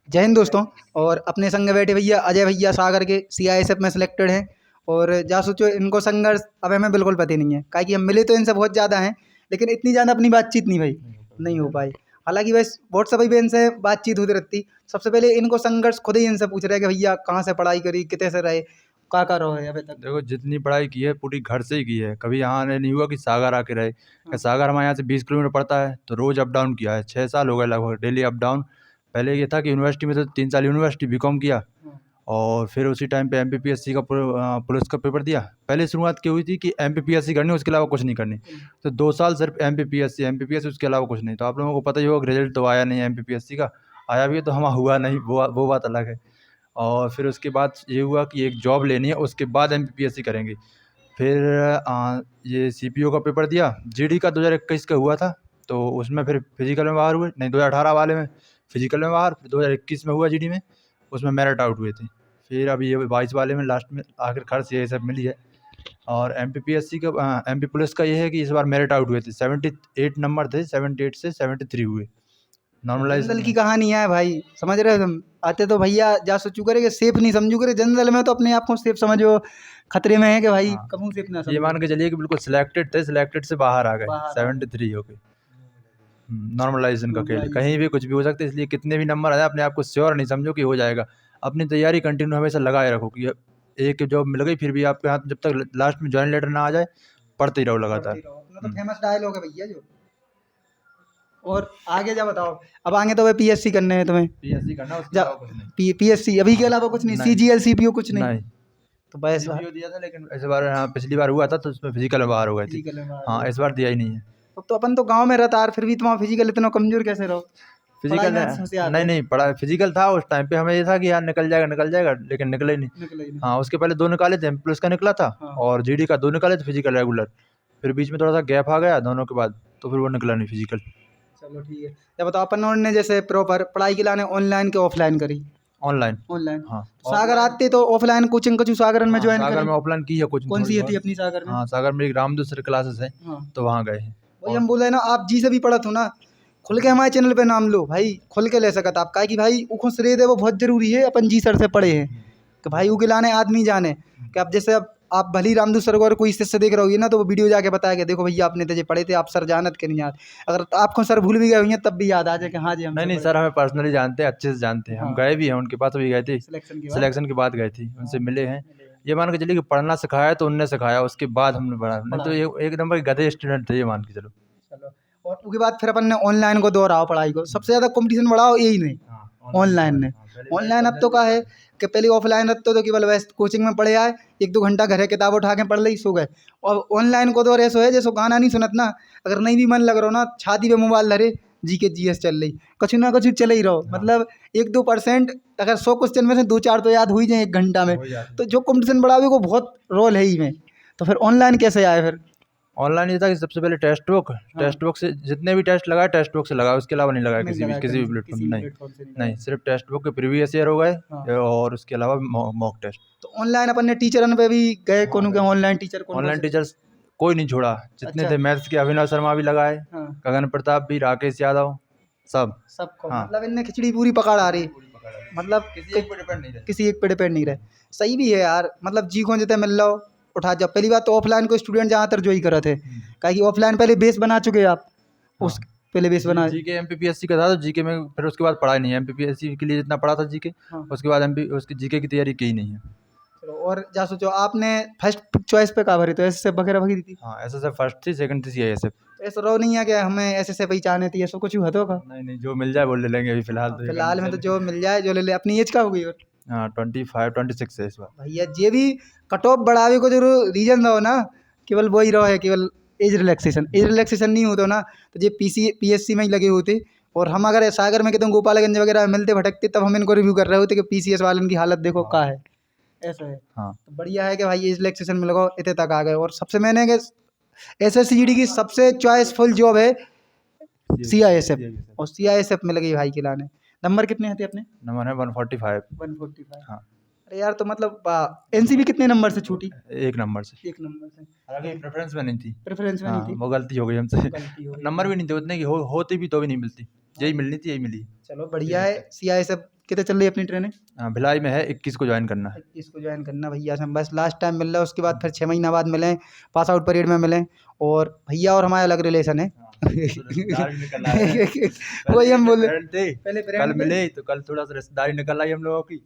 जय हिंद दोस्तों। और अपने संग बैठे भैया अजय भैया सागर के सीआईएसएफ में सिलेक्टेड हैं। और जा सोचो इनको संघर्ष अब हमें बिल्कुल पता नहीं है, काहे कि हम मिले तो इनसे बहुत ज़्यादा हैं, लेकिन इतनी ज़्यादा अपनी बातचीत नहीं भाई, नहीं हो पाई। हालांकि बस व्हाट्सएप पे इनसे बातचीत होती रहती। सबसे पहले इनको संघर्ष खुद ही इनसे पूछ रहे हैं कि भैया कहाँ से पढ़ाई करी, कितने से रहे, का कर रहे हो अभी तक। देखो, जितनी पढ़ाई की है पूरी घर से ही की है। कभी यहाँ आने नहीं हुआ कि सागर आके रहे। हाँ। सागर हमारे यहाँ से 20 किलोमीटर पड़ता है, तो रोज़ अप डाउन किया है। 6 साल हो गए लगभग डेली अप डाउन। पहले ये था कि यूनिवर्सिटी में तो 3 साल यूनिवर्सिटी बीकॉम किया, हाँ। और फिर उसी टाइम पे एमपीपीएससी का पुलिस का पेपर दिया। पहले शुरुआत की हुई थी कि एमपीपीएससी करनी, उसके अलावा कुछ नहीं करनी। तो 2 साल सिर्फ एमपीपीएससी, उसके अलावा कुछ नहीं। तो आप लोगों को पता ही होगा, रिजल्ट तो आया नहीं एमपीपीएससी का। आया भी है तो हमारा हुआ नहीं, वो बात अलग है। और फिर उसके बाद ये हुआ कि एक जॉब लेनी है, उसके बाद एमपीपीएससी करेंगे। फिर ये सीपीओ का पेपर दिया। जीडी का 2021 का हुआ था, तो उसमें फिर फिजिकल में बाहर हुए। नहीं, 2018 वाले में फिजिकल में बाहर, फिर 2021 में हुआ जीडी में, उसमें मेरिट आउट हुए थे। फिर अभी ये 22 वाले में लास्ट में आखिरकार से ये सब मिली है। और एमपीपीएससी का एमपी पुलिस का ये है कि इस बार मेरिट आउट हुए थे। 78 नंबर थे, 78 से 73 हुए। नॉर्मलाइज जनरल की कहानी है भाई, समझ रहे हो तुम। आते तो भैया जा सोचू करे कि सेफ नहीं समझू करे, जनरल में तो अपने आप को सेफ समझो, खतरे में है कि भाई हाँ, कबू सेफ ना ये समझो। मान के चलिए कि बिल्कुल सिलेक्टेड थे, सिलेक्टेड से बाहर आ गए, बाहर आ गए। 73 हो गए। नॉर्मलाइजेशन का खेल है, Normalization। कहीं भी कुछ भी हो सकता है। इसलिए कितने भी नंबर आ जाए, अपने आप को श्योर नहीं समझो कि हो जाएगा। अपनी तैयारी कंटिन्यू हमेशा लगाए रखो कि एक जॉब मिल गई, फिर भी आपके हाथ जब तक लास्ट में ज्वाइन लेटर ना आ जाए, पढ़ते ही रहो लगातार। पढ़ते रहो, अपना तो फेमस डायलॉग है भैया जो। और आगे जा बताओ। अब आगे तो भाई पीएससी करने हैं तुम्हें। पीएससी करना, उसके जा अलावा कुछ नहीं। पीएससी अभी के अलावा कुछ नहीं, नहीं, सीजीएल सीपीओ कुछ नहीं। नहीं। तो बस सीपीओ दिया था, लेकिन इस बार, हाँ, पिछली बार हुआ था तो उसमें फिजिकल में बाहर हो गई थी। फिजिकल में बाहर हाँ, हुए। इस बार दिया ही नहीं है। तो अपन तो गांव में रहता यार, फिर भी तुम्हारा फिजिकल इतना कमजोर कैसे रहो। पढ़ाई फिजिकल में होशियार नहीं, हो। नहीं पढ़ा। फिजिकल था उस टाइम पे, हमें ये था कि यार निकल जाएगा निकल जाएगा, लेकिन निकले ही नहीं। निकला ही नहीं। हाँ, उसके पहले 2 निकाले थे, पुलिस का निकला था, हाँ। और जीडी का 2 निकाले थे फिजिकल रेगुलर। फिर बीच में थोड़ा सा गैप आ गया दोनों के बाद, तो फिर वो निकला नहीं फिजिकल। चलो ठीक है। जब बताओ अपन ने जैसे प्रॉपर पढ़ाई के लाने ऑनलाइन के ऑफलाइन करी। ऑनलाइन। ऑनलाइन। हाँ, सागर आते तो ऑफलाइन कोचिंग कुछ सागर में हाँ, ज्वाइन सागर करी। में ऑफलाइन की है कोचिंग कौन थोड़ी सी थी बहुत। अपनी सागर में। हाँ, सागर में एक रामदूत सर क्लासेस है, हाँ। तो वहाँ गए हैं। वही हम बोल रहे हैं ना, आप जी से भी पढ़त हो ना, खुल के हमारे चैनल पे नाम लो भाई, खुल के ले सकत आप, काहे कि भाई उखो श्रेय दे वो बहुत जरूरी है। अपन जी सर से पढ़े हैं कि भाई उके लाने आदमी जाने कि अब जैसे अब आप भली रामदूत सर को अगर कोई शिष्य देख रहे हो ना, तो वो वीडियो जाके बताया कि देखो भैया आपने तो ये पढ़े थे, आप सर जानत के नहीं याद। अगर आपको सर भूल भी गए हुई हैं तब भी याद आ जाए कि हाँ जी हम नहीं, नहीं सर, हमें पर्सनली जानते हैं, अच्छे से जानते हैं। हम हाँ। गए भी हैं उनके पास, भी गए थे सिलेक्शन के बाद। सिलेक्शन के बाद गए थे, उनसे मिले हैं। ये मान के चलिए कि पढ़ना सिखाया तो उनने सिखाया, उसके बाद हमने पढ़ा। नहीं तो ये एक नंबर के गधे स्टूडेंट थे, ये मान के चलो। चलो। और उसके बाद फिर अपन ने ऑनलाइन को दोहराओ पढ़ाई को, सबसे ज़्यादा कंपटीशन बढ़ाओ यही नहीं ऑनलाइन ने। ऑनलाइन अब तो का है कि पहले ऑफलाइन रहते तो केवल वैसे कोचिंग में पढ़े आए, 1-2 घंटा घरे किताब उठा के पढ़ ली, सो गए। और ऑनलाइन को तो ऐसा है जैसे गाना नहीं सुनत ना, अगर नहीं भी मन लग रहा हो ना, छाती पे मोबाइल धरे, जीएस चल रही, कुछ ना कुछ चले ही रहो। मतलब 1-2% अगर 100 क्वेश्चन में से 2-4 तो याद हो ही जाए 1 घंटा में। तो जो कंपटीशन बढ़ावे को बहुत रोल है ही में। तो फिर ऑनलाइन कैसे आए फिर। ऑनलाइन ये था कि सबसे पहले टेक्स्ट बुक से जितने भी टेस्ट लगाए, टेक्स्ट बुक से लगाए, उसके अलावा नहीं लगाया नहीं किसी भी लगाया प्लेटफॉर्म किसी भी नहीं। प्लेटफॉर्म से नहीं, सिर्फ टेक्स्ट बुक के प्रीवियस ईयर हो गए, हाँ। और उसके अलावा मॉक टेस्ट। तो ऑनलाइन अपन ने टीचरन पे भी गए, कौन के ऑनलाइन टीचर कौन ऑनलाइन टीचर्स कोई नहीं छोड़ा, जितने अच्छा। थे मैथ्स के अभिनव शर्मा भी लगाए, हाँ। गगन प्रताप भी, राकेश यादव, सब। सबको हाँ। मतलब इनने खिचड़ी पूरी पकड़ आ रही, मतलब किसी एक पे डिपेंड नहीं रहे। किसी एक पे डिपेंड नहीं रहे। सही भी है यार, मतलब जी को जितने मिल लो उठा जाओ। पहली बात तो ऑफलाइन को स्टूडेंट ज़्यादातर जो ही करे थे, काहे कि ऑफलाइन पहले बेस बना चुके हैं आप। उस पहले बेस बना। जीके एमपीपीएससी का था, तो जीके में फिर उसके बाद पढ़ा ही नहीं है। एमपीपीएससी के लिए जितना पढ़ा था जीके, हाँ। उसके बाद एमपी उसकी जीके की तैयारी की ही नहीं है। चलो। और जा सोचो आपने फर्स्ट चॉइस पे कहाँ भरी, तो ऐसे वगैरह भरी थी। हाँ, ऐसा सब फर्स्ट थी, सेकंड थी सीआईएसएफ। तो ऐसा रो नहीं है कि हमें ऐसे पहचाने थी, ऐसा कुछ हुआ तो का। नहीं, नहीं, जो मिल जाए वो ले लेंगे अभी फिलहाल तो। फिलहाल में तो जो मिल जाए जो ले ले। अपनी एज का हो गई। और हाँ, 25-26 है इस बार। भैया ये भी कट ऑफ बढ़ावे को जो रीजन रहो ना, केवल वही रहो है, केवल एज रिलैक्सेशन नहीं होता ना, तो ये पीएससी में ही लगे होते। और हम अगर सागर में कहते गोपालगंज वगैरह मिलते भटकते, तब हम इनको रिव्यू कर रहे होते कि पीसीएस वाले की हालत देखो क्या है। ऐसा है। हाँ। तो बढ़िया है कि भाई एज रिलैक्सेशन में लगाओ, इतने तक आ गए। और सबसे मैंने एसएससीजीडी की सबसे चॉइसफुल जॉब है सीआईएसएफ, और सीआईएसएफ में लगी भाई के लाने। नंबर कितने थे अपने। नंबर है 145। 145। हाँ। अरे यार, तो मतलब एनसीबी कितने नंबर से छूटी। 1 नंबर से। 1 नंबर से। हालांकि प्रेफरेंस में नहीं थी। प्रेफरेंस में नहीं हाँ, थी। वो गलती हो गई हमसे। गलती हो गई। नंबर भी नहीं थे उतने की, होती भी तो भी नहीं मिलती। यही मिलनी थी, यही मिली। चलो बढ़िया है। CI सब कितने चल रही है अपनी ट्रेनिंग? हाँ, भिलाई में है, 21 को ज्वाइन करना है। 21 को ज्वाइन करना भैया से हम बस लास्ट टाइम मिल रहा है, उसके बाद फिर 6 महीना बाद मिलें, पास आउट परेड में मिलें। और भैया और हमारा अलग रिलेशन है। वही हम बोले पहले कल मिले तो कल थोड़ा सा रिश्तेदारी निकल आई हम लोगों की।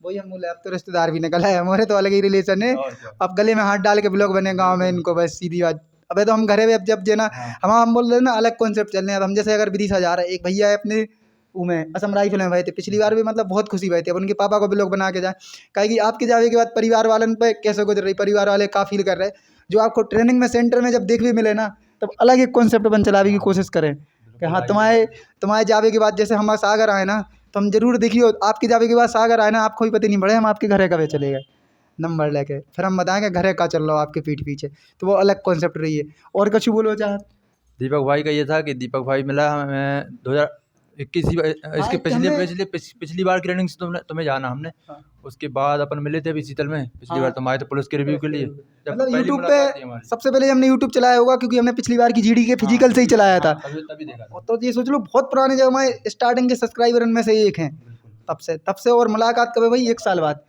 वही हम बोले अब तो रिश्तेदार भी निकल आए, हमारे तो अलग ही रिलेशन है। और क्या। अब गले में हाथ डाल के ब्लॉग बने गाँव में इनको, बस सीधी बात। अबे तो हम घरे में अब जब जे ना हम बोल रहे हैं ना अलग कॉन्सेप्ट चल रहे हैं। अब हम जैसे अगर विदिशा जा रहा है, एक भैया है अपने में असम राइफल में भाई थे, पिछली बार भी मतलब बहुत खुशी भाई थी। अब उनके पापा को ब्लॉग बना के जाए, कहे कि आपके जाने के बाद परिवार वालों पे कैसे गुजर रही, परिवार वाले का फील कर रहे हैं। जो आपको ट्रेनिंग में सेंटर में जब देख भी मिले ना, तब अलग एक कॉन्सेप्ट बन चलाने की कोशिश करें कि हाँ तुम्हारे जावे के बाद जैसे हम सागर आए ना, तो हम जरूर देखियो आपके जावे के बाद सागर आए ना, आपको भी पता नहीं पड़े हम आपके घरे कब चले गए नंबर लेके, फिर हम बताएंगे घरे का चल रहा हो आपके पीठ पीछे। तो वो अलग कॉन्सेप्ट रही है। और कुछ बोलो चाह। दीपक भाई का ये था कि दीपक भाई मिला हमें 2021 इसके पिछली बार की ट्रेनिंग से तुम्हें जाना हमने। हाँ। उसके बाद अपन मिले थे अभी शीतल में, पिछली बार तुम आए थे पुलिस के रिव्यू के लिए। जब मतलब पहली यूट्यूब मुलाकात थी पे हमारी। सबसे पहले हमने यूट्यूब चलाया होगा, क्योंकि हमने पिछली बार की GD के फिजिकल से ही चलाया था। तभी देखा था। तो ये सोच लो बहुत पुराने, जब हमारे स्टार्टिंग के सब्सक्राइबर में से एक हैं, तब से और मुलाकात कब है भाई? 1 साल बाद।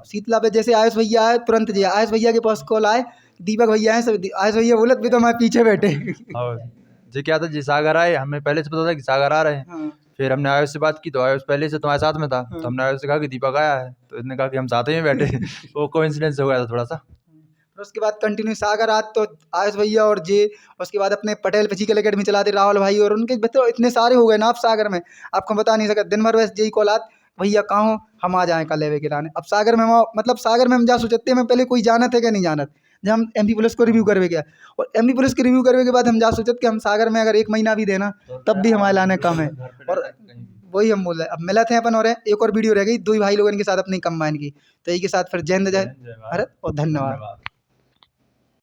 शीतला पे जैसे आयुष भैया आए, तुरंत जी आयुष भैया के पास कॉल आए, दीपक भैया हैं, सब आयुष भैया बोले भी तो हमारे पीछे बैठे। और जी क्या था जी, सागर आए, हमें पहले से पता था कि सागर आ रहे हैं। हाँ। फिर हमने आयुष से बात की, तो आयुष पहले से तुम्हारे साथ में था। तो हमने आयुष से कहा कि दीपक आया है, तो इसने कहा कि हम साथ में बैठे। वो कोइंसिडेंस हो गया था थोड़ा सा। फिर उसके बाद कंटिन्यू सागर आज तो आयुष भैया और जे, उसके बाद अपने पटेल फिजिकल एकेडमी चलाते राहुल भाई, और उनके बच्चे इतने सारे हो गए ना अब सागर में, आपको बता नहीं सकता। दिन भर बस यही कॉल आत, भैया कहाँ हो, हम आ जाएँ कल लेवे के लाने। अब सागर में मतलब सागर में हम जा सोचते हैं, पहले कोई जानत है क्या नहीं जानत। जब हम MP पुलिस को रिव्यू करवे गया, और MP पुलिस के रिव्यू करवे के बाद हम जा सोचते कि हम सागर में अगर 1 महीना भी देना तब भी हमारे लाने कम है। और वही हम बोल रहे अब मिला थे अपन, और एक और वीडियो रह गई 2 ही भाई लोगों के साथ अपनी कंबाइन की। तो यही के साथ फिर जय हिंद, जय भारत और धन्यवाद।